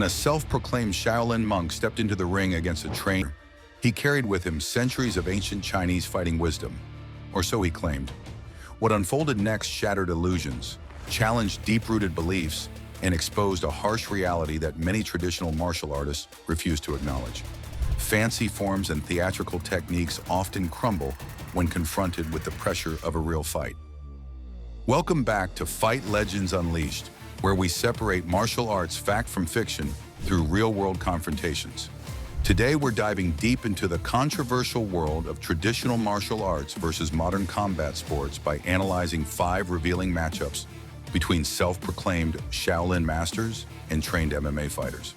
When a self-proclaimed Shaolin monk stepped into the ring against a trainer, he carried with him centuries of ancient Chinese fighting wisdom, or so he claimed. What unfolded next shattered illusions, challenged deep-rooted beliefs, and exposed a harsh reality that many traditional martial artists refuse to acknowledge. Fancy forms and theatrical techniques often crumble when confronted with the pressure of a real fight. Welcome back to Fight Legends Unleashed, where we separate martial arts fact from fiction through real-world confrontations. Today we're diving deep into the controversial world of traditional martial arts versus modern combat sports by analyzing 5 revealing matchups between self-proclaimed Shaolin masters and trained MMA fighters.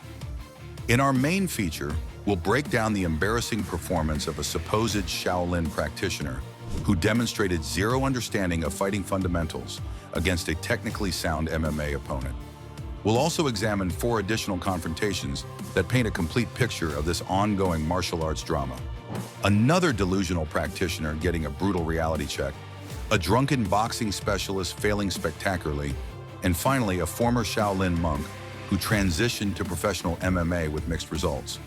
In our main feature, we'll break down the embarrassing performance of a supposed Shaolin practitioner who demonstrated zero understanding of fighting fundamentals against a technically sound MMA opponent. We'll also examine 4 additional confrontations that paint a complete picture of this ongoing martial arts drama. Another delusional practitioner getting a brutal reality check, a drunken boxing specialist failing spectacularly, and finally a former Shaolin monk who transitioned to professional MMA with mixed results.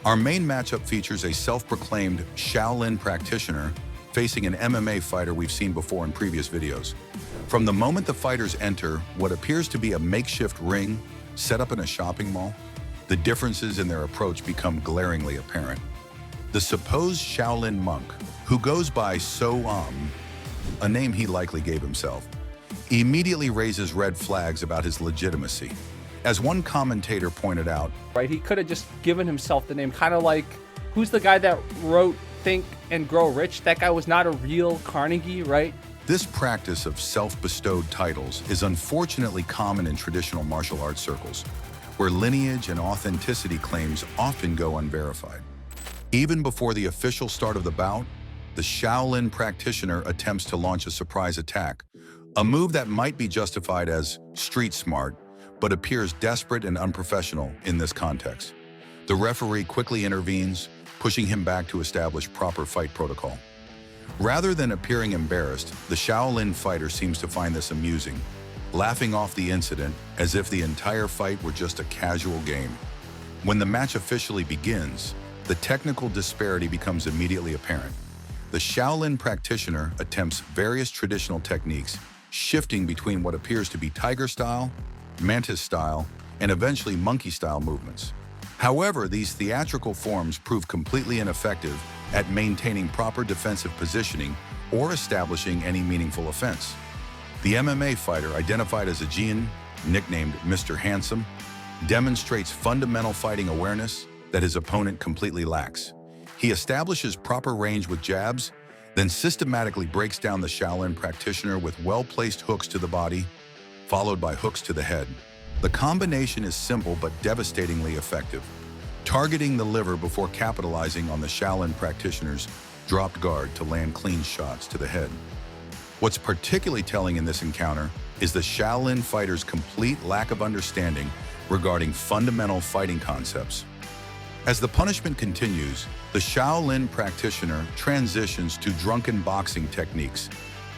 Our main matchup features a self-proclaimed Shaolin practitioner facing an MMA fighter we've seen before in previous videos. From the moment the fighters enter what appears to be a makeshift ring set up in a shopping mall, the differences in their approach become glaringly apparent. The supposed Shaolin monk, who goes by a name he likely gave himself, immediately raises red flags about his legitimacy. As one commentator pointed out, right, he could have just given himself the name, kind of like, who's the guy that wrote Think and Grow Rich? That guy was not a real Carnegie, right? This practice of self-bestowed titles is unfortunately common in traditional martial arts circles, where lineage and authenticity claims often go unverified. Even before the official start of the bout, the Shaolin practitioner attempts to launch a surprise attack, a move that might be justified as street smart, but appears desperate and unprofessional in this context. The referee quickly intervenes, pushing him back to establish proper fight protocol. Rather than appearing embarrassed, the Shaolin fighter seems to find this amusing, laughing off the incident as if the entire fight were just a casual game. When the match officially begins, the technical disparity becomes immediately apparent. The Shaolin practitioner attempts various traditional techniques, shifting between what appears to be tiger style, mantis style, and eventually monkey style movements. However, these theatrical forms prove completely ineffective at maintaining proper defensive positioning or establishing any meaningful offense. The MMA fighter, identified as a Chun, nicknamed Mr. Handsome, demonstrates fundamental fighting awareness that his opponent completely lacks. He establishes proper range with jabs, then systematically breaks down the Shaolin practitioner with well-placed hooks to the body, followed by hooks to the head. The combination is simple but devastatingly effective, targeting the liver before capitalizing on the Shaolin practitioner's dropped guard to land clean shots to the head. What's particularly telling in this encounter is the Shaolin fighter's complete lack of understanding regarding fundamental fighting concepts. As the punishment continues, the Shaolin practitioner transitions to drunken boxing techniques,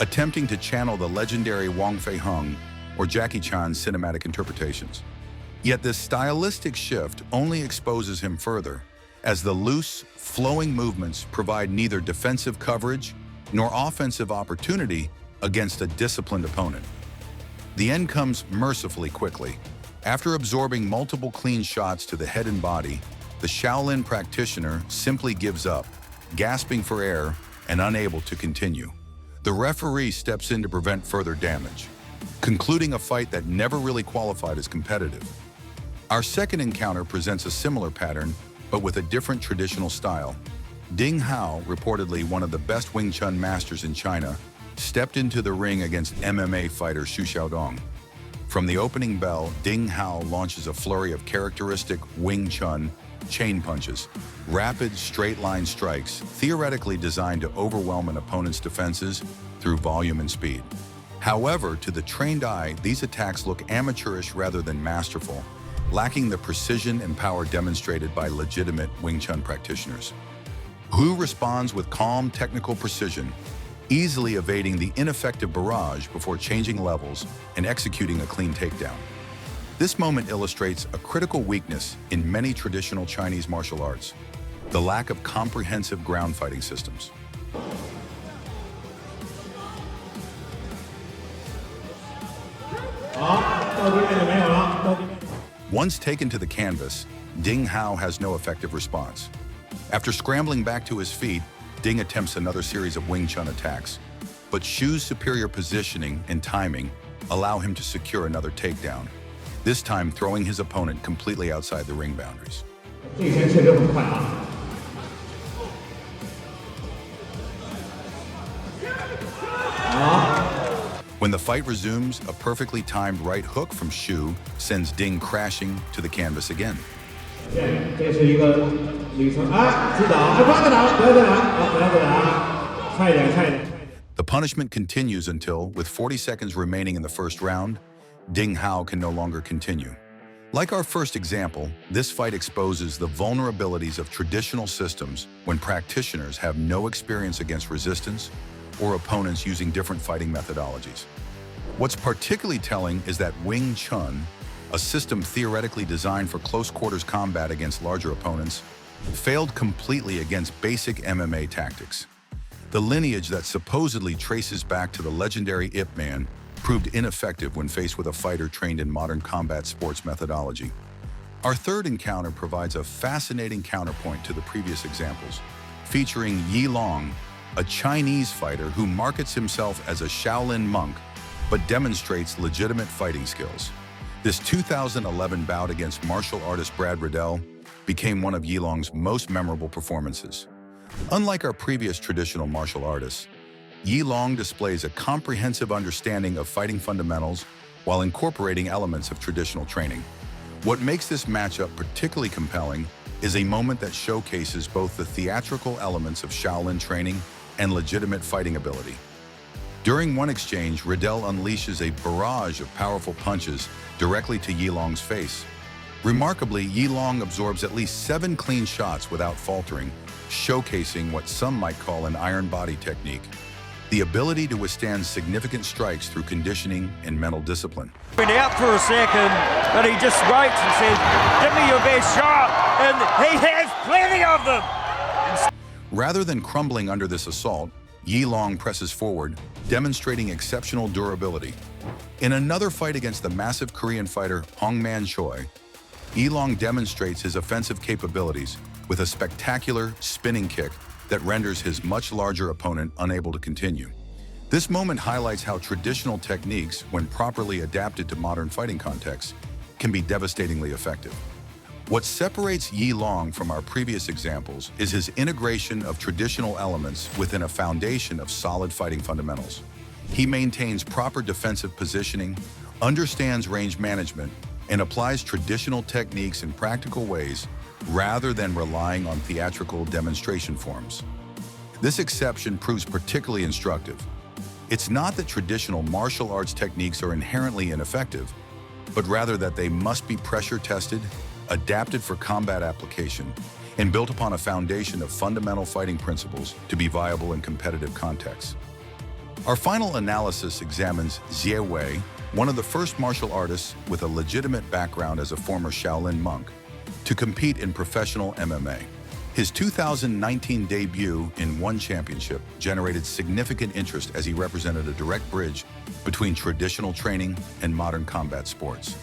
attempting to channel the legendary Wong Fei Hung or Jackie Chan's cinematic interpretations. Yet this stylistic shift only exposes him further, as the loose, flowing movements provide neither defensive coverage nor offensive opportunity against a disciplined opponent. The end comes mercifully quickly. After absorbing multiple clean shots to the head and body, the Shaolin practitioner simply gives up, gasping for air and unable to continue. The referee steps in to prevent further damage, concluding a fight that never really qualified as competitive. Our second encounter presents a similar pattern, but with a different traditional style. Ding Hao, reportedly one of the best Wing Chun masters in China, stepped into the ring against MMA fighter Xu Xiaodong. From the opening bell, Ding Hao launches a flurry of characteristic Wing Chun chain punches, rapid straight-line strikes theoretically designed to overwhelm an opponent's defenses through volume and speed. However, to the trained eye, these attacks look amateurish rather than masterful, lacking the precision and power demonstrated by legitimate Wing Chun practitioners. Hu responds with calm technical precision, easily evading the ineffective barrage before changing levels and executing a clean takedown. This moment illustrates a critical weakness in many traditional Chinese martial arts: the lack of comprehensive ground fighting systems. Once taken to the canvas, Ding Hao has no effective response. After scrambling back to his feet, Ding attempts another series of Wing Chun attacks, but Shu's superior positioning and timing allow him to secure another takedown, this time throwing his opponent completely outside the ring boundaries. When the fight resumes, a perfectly timed right hook from Shu sends Ding crashing to the canvas again. The punishment continues until, with 40 seconds remaining in the first round, Ding Hao can no longer continue. Like our first example, this fight exposes the vulnerabilities of traditional systems when practitioners have no experience against resistance or opponents using different fighting methodologies. What's particularly telling is that Wing Chun, a system theoretically designed for close quarters combat against larger opponents, failed completely against basic MMA tactics. The lineage that supposedly traces back to the legendary Ip Man proved ineffective when faced with a fighter trained in modern combat sports methodology. Our third encounter provides a fascinating counterpoint to the previous examples, featuring Yilong, a Chinese fighter who markets himself as a Shaolin monk but demonstrates legitimate fighting skills. This 2011 bout against martial artist Brad Riddell became one of Yilong's most memorable performances. Unlike our previous traditional martial artists, Yilong displays a comprehensive understanding of fighting fundamentals while incorporating elements of traditional training. What makes this matchup particularly compelling is a moment that showcases both the theatrical elements of Shaolin training and legitimate fighting ability. During one exchange, Riddell unleashes a barrage of powerful punches directly to Yilong's face. Remarkably, Yilong absorbs at least 7 clean shots without faltering, showcasing what some might call an iron body technique, the ability to withstand significant strikes through conditioning and mental discipline. Went out for a second, but he just waits and says, "Give me your best shot," and he has plenty of them. Rather than crumbling under this assault, Yilong presses forward, demonstrating exceptional durability. In another fight against the massive Korean fighter Hong Man Choi, Yilong demonstrates his offensive capabilities with a spectacular spinning kick that renders his much larger opponent unable to continue. This moment highlights how traditional techniques, when properly adapted to modern fighting contexts, can be devastatingly effective. What separates Yilong from our previous examples is his integration of traditional elements within a foundation of solid fighting fundamentals. He maintains proper defensive positioning, understands range management, and applies traditional techniques in practical ways rather than relying on theatrical demonstration forms. This exception proves particularly instructive. It's not that traditional martial arts techniques are inherently ineffective, but rather that they must be pressure-tested, adapted for combat application, and built upon a foundation of fundamental fighting principles to be viable in competitive contexts. Our final analysis examines Xie Wei, one of the first martial artists with a legitimate background as a former Shaolin monk, to compete in professional MMA. His 2019 debut in One Championship generated significant interest as he represented a direct bridge between traditional training and modern combat sports.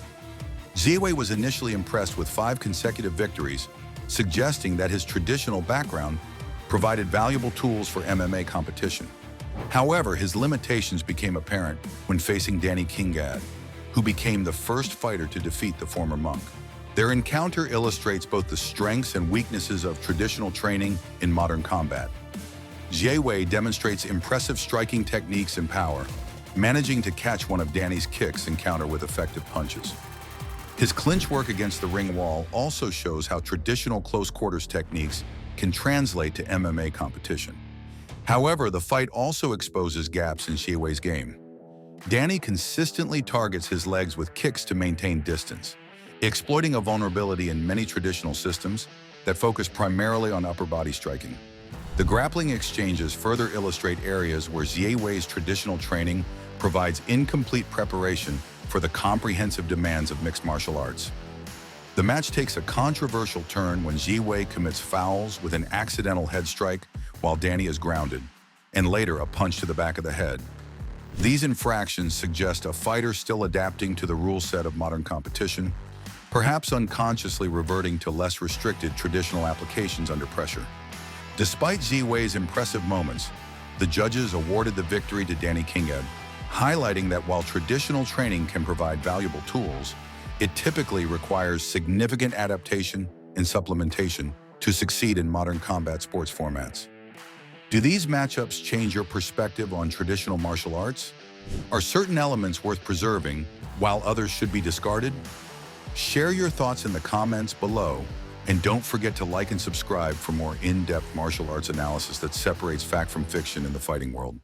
Xie Wei was initially impressed with 5 consecutive victories, suggesting that his traditional background provided valuable tools for MMA competition. However, his limitations became apparent when facing Danny Kingad, who became the first fighter to defeat the former monk. Their encounter illustrates both the strengths and weaknesses of traditional training in modern combat. Xie Wei demonstrates impressive striking techniques and power, managing to catch one of Danny's kicks and counter with effective punches. His clinch work against the ring wall also shows how traditional close quarters techniques can translate to MMA competition. However, the fight also exposes gaps in Xie Wei's game. Danny consistently targets his legs with kicks to maintain distance, exploiting a vulnerability in many traditional systems that focus primarily on upper body striking. The grappling exchanges further illustrate areas where Xie Wei's traditional training provides incomplete preparation for the comprehensive demands of mixed martial arts. The match takes a controversial turn when Ji commits fouls with an accidental head strike while Danny is grounded, and later a punch to the back of the head. These infractions suggest a fighter still adapting to the rule set of modern competition, perhaps unconsciously reverting to less restricted traditional applications under pressure. Despite Ziwei's impressive moments, the judges awarded the victory to Danny Kinghead, highlighting that while traditional training can provide valuable tools, it typically requires significant adaptation and supplementation to succeed in modern combat sports formats. Do these matchups change your perspective on traditional martial arts? Are certain elements worth preserving while others should be discarded? Share your thoughts in the comments below, and don't forget to like and subscribe for more in-depth martial arts analysis that separates fact from fiction in the fighting world.